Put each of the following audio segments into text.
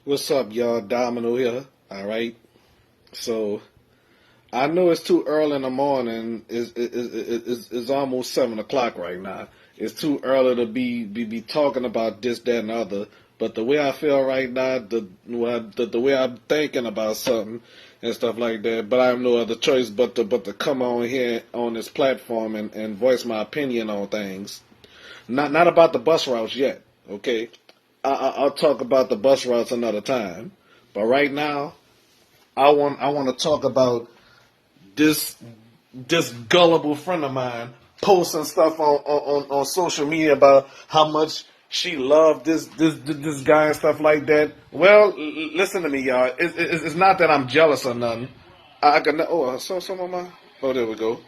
What's up, y'all? Domino here. All right. So I know it's too early in the morning. It's almost 7 o'clock right now. It's too early to be talking about this, that, and the other. But the way I feel right now, the way I'm thinking about something and stuff like that. But I have no other choice but to come on here on this platform and voice my opinion on things. Not about the bus routes yet. Okay. I'll talk about the bus routes another time. But right now, I want to talk about this this gullible friend of mine posting stuff on social media about how much she loved this guy and stuff like that. Well, listen to me, y'all. It's not that I'm jealous or nothing. I can I saw some of my. Oh, there we go.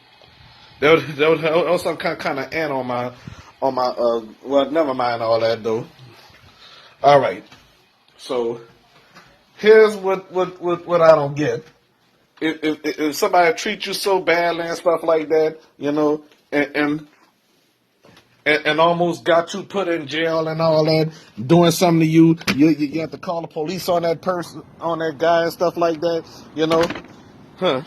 There was some kind of ant on my. Well, never mind all that though. All right. So here's what I don't get. If somebody treats you so badly and stuff like that, and, and and almost got you put in jail and all that, doing something to you have to call the police on that person, on that guy and stuff like that, huh?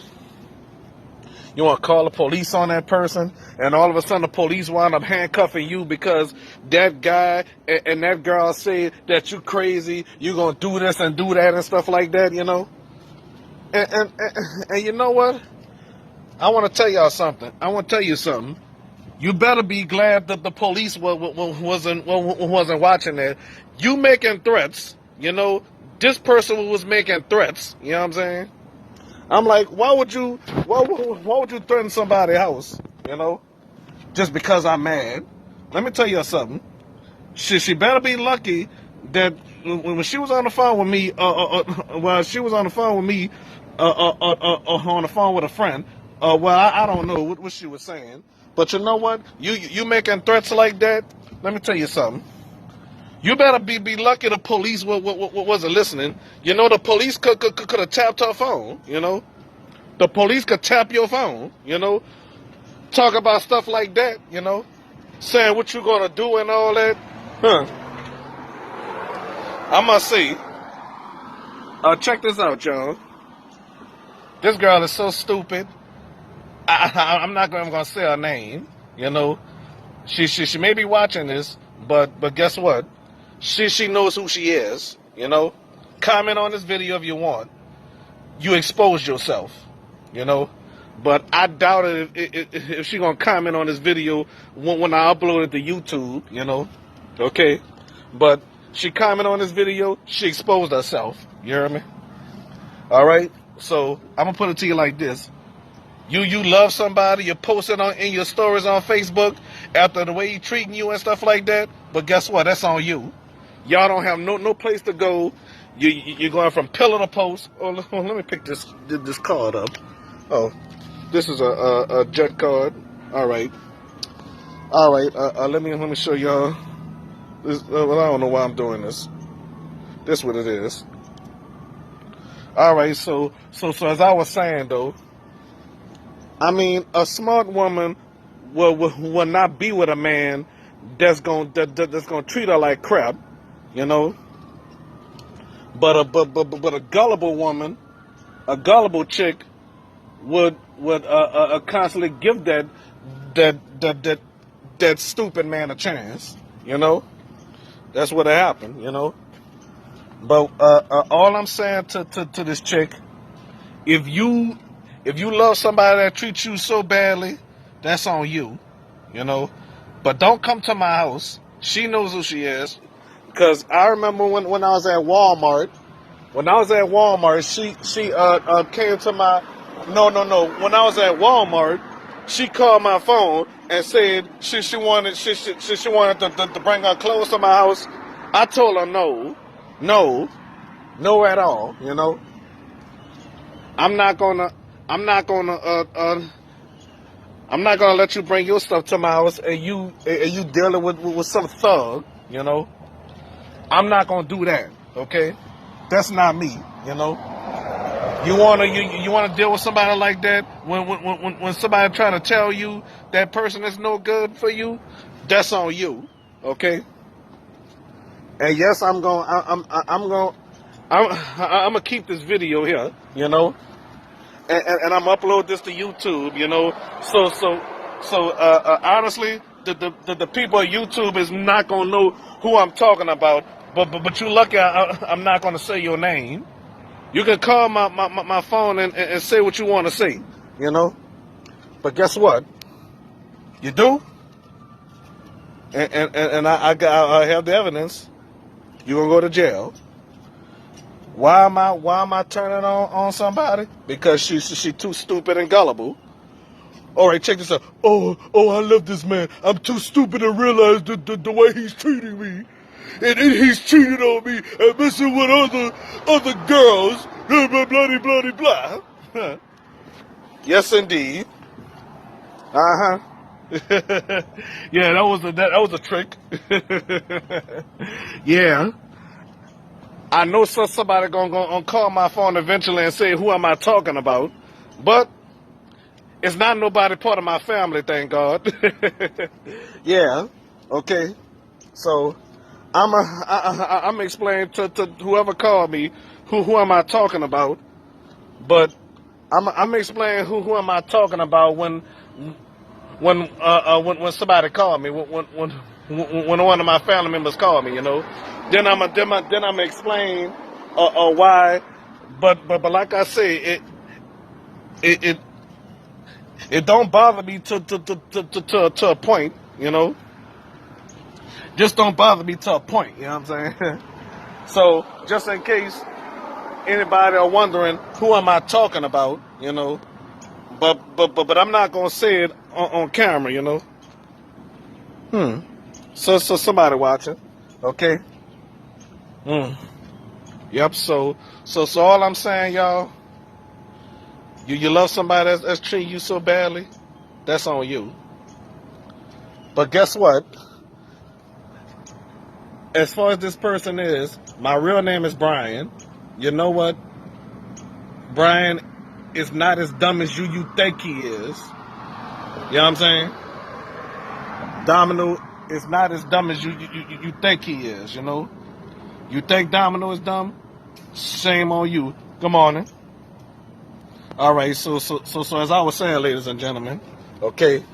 You want to call the police on that person, and all of a sudden the police wind up handcuffing you because that guy and that girl say that you crazy, you gonna do this and do that and stuff like that, And you know what? I want to tell y'all something. I want to tell you something. You better be glad that the police wasn't watching that. You making threats, This person was making threats. You know what I'm saying? I'm like, why would you threaten somebody's house? Just because I'm mad. Let me tell you something. She better be lucky that when she was on the phone with me, she was on the phone with me, on the phone with a friend. I don't know what she was saying, but you know what? You making threats like that? Let me tell you something. You better be lucky the police wasn't listening. The police could have tapped her phone. The police could tap your phone. Talk about stuff like that. Saying what you gonna do and all that. Huh? I must say. Check this out, y'all. This girl is so stupid. I'm not gonna say her name. She may be watching this, but guess what? She knows who she is. Comment on this video if you want. You expose yourself. But I doubt it if she gonna comment on this video when I upload it to YouTube. Okay. But she comment on this video, she exposed herself. You hear me? All right. So I'm gonna put it to you like this. You love somebody, you post it in your stories on Facebook after the way he treating you and stuff like that. But guess what? That's on you. Y'all don't have no place to go. You're going from pillar to post. Oh, let me pick this card up. Oh, this is a jet card. All right. Let me show y'all. This, I don't know why I'm doing this. This what it is. All right. So as I was saying though. I mean, a smart woman will not be with a man that's gonna treat her like crap, But a gullible woman, a gullible chick, would constantly give that stupid man a chance, That's what happened, But all I'm saying to this chick, if you love somebody that treats you so badly, that's on you, But don't come to my house. She knows who she is. Because I remember when I was at Walmart. When I was at Walmart, she came to my... No. When I was at Walmart, she called my phone and said she wanted to bring her clothes to my house. I told her no at all, I'm not gonna let you bring your stuff to my house and you dealing with some thug, I'm not gonna do that, okay? That's not me, You wanna deal with somebody like that when somebody trying to tell you that person is no good for you? That's on you, okay? And yes, I'm going I'm gonna keep this video here, you know, and I'm upload this to YouTube, you know. So honestly, the people at YouTube is not gonna know who I'm talking about. But you lucky I'm not gonna say your name. You can call my phone and say what you want to say, you know. But guess what? You do, and I have the evidence. You're gonna go to jail. Why am I turning on somebody? Because she too stupid and gullible. All right, check this out. Oh, I love this man. I'm too stupid to realize the way he's treating me. And he's cheating on me and messing with other girls. Blah, blah, blah, blah, blah. Huh. Yes, indeed. Uh-huh. Yeah, that was a trick. Yeah. I know somebody gonna call my phone eventually and say, who am I talking about? But it's not nobody part of my family, thank God. Yeah, okay. So I'm explaining to whoever called me who am I talking about. But I'm explaining who am I talking about when somebody called me, when one of my family members called me, you know. Then I'm explain why. But like I say, it it don't bother me to a point, you know. Just don't bother me to a point, you know what I'm saying? So just in case anybody are wondering who am I talking about, you know. But I'm not gonna say it on camera, you know. So somebody watching, okay? Yep. So all I'm saying, y'all, you love somebody that's treating you so badly, that's on you. But guess what? As far as this person is, my real name is Brian. You know what? Brian is not as dumb as you think he is. You know what I'm saying? Domino is not as dumb as you think he is, you know? You think Domino is dumb? Shame on you. Good morning. All right, so as I was saying, ladies and gentlemen, okay,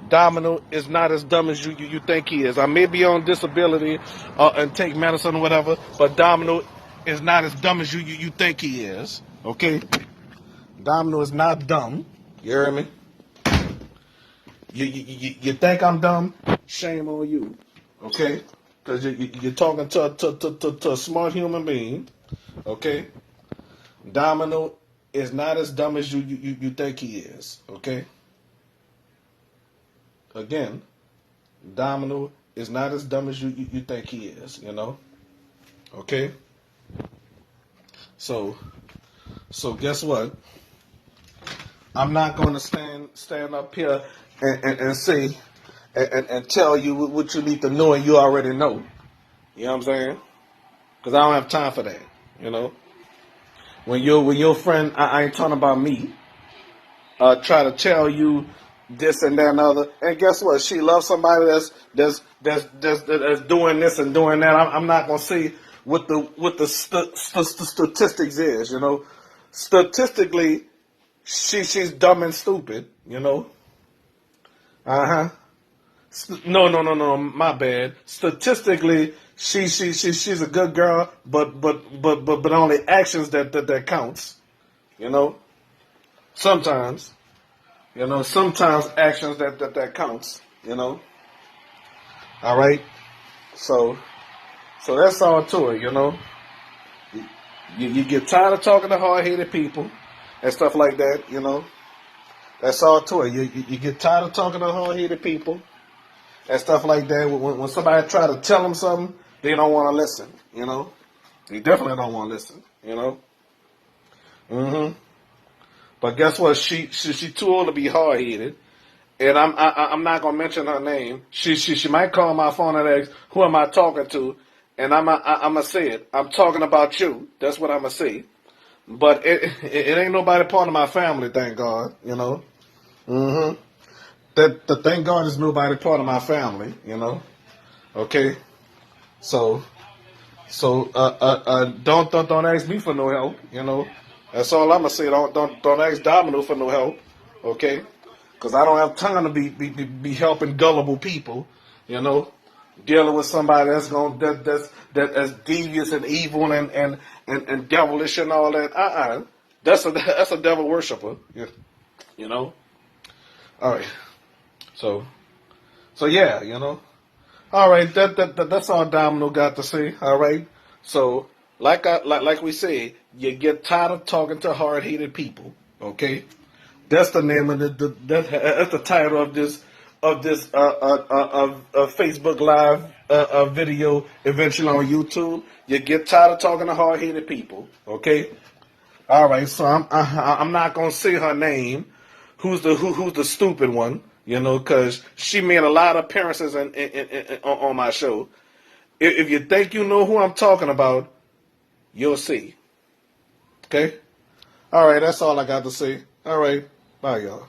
Domino is not as dumb as you think he is. I may be on disability and take medicine or whatever, but Domino is not as dumb as you think he is. Okay, Domino is not dumb. You hear me? You think I'm dumb? Shame on you. Okay, because you're talking to a smart human being. Okay, Domino is not as dumb as you think he is. Okay. Again, Domino is not as dumb as you think he is, you know? Okay? So guess what? I'm not going to stand up here and say and tell you what you need to know and you already know. You know what I'm saying? Because I don't have time for that, you know? When your friend, I ain't talking about me, try to tell you this and that and other. And guess what? She loves somebody that's doing this and doing that. I'm not gonna say what the statistics is. You know, statistically, she's dumb and stupid. You know. No. My bad. Statistically, she's a good girl, but only actions that counts. You know. Sometimes. You know, sometimes actions that counts, you know. All right. So that's all to it, you know. You get tired of talking to hard-headed people and stuff like that, you know. That's all to it. You get tired of talking to hard-headed people and stuff like that. When somebody try to tell them something, they don't want to listen, you know. They definitely don't want to listen, you know. But guess what? She too old to be hard headed, and I'm not gonna mention her name. She might call my phone and ask, "Who am I talking to?" And I'm gonna say it. I'm talking about you. That's what I'm gonna say. But it ain't nobody part of my family, thank God. You know. That thank God is nobody part of my family. You know. Okay. So So don't ask me for no help. You know, that's all I'm gonna say. Don't ask Domino for no help. Okay, because I don't have time to be helping gullible people. You know, dealing with somebody that's devious and evil and devilish and all that. That's a devil worshiper. Yeah. You know. All right. So yeah. You know. All right, that's all Domino got to say. All right, so like we said, you get tired of talking to hard headed people. Okay, that's the name of that's the title of this Facebook Live video eventually on YouTube. You get tired of talking to hard headed people. Okay, all right, so I'm not gonna say her name. Who's the stupid one? You know, because she made a lot of appearances on my show. If you think you know who I'm talking about, you'll see. Okay. All right, that's all I got to say. All right, bye, y'all.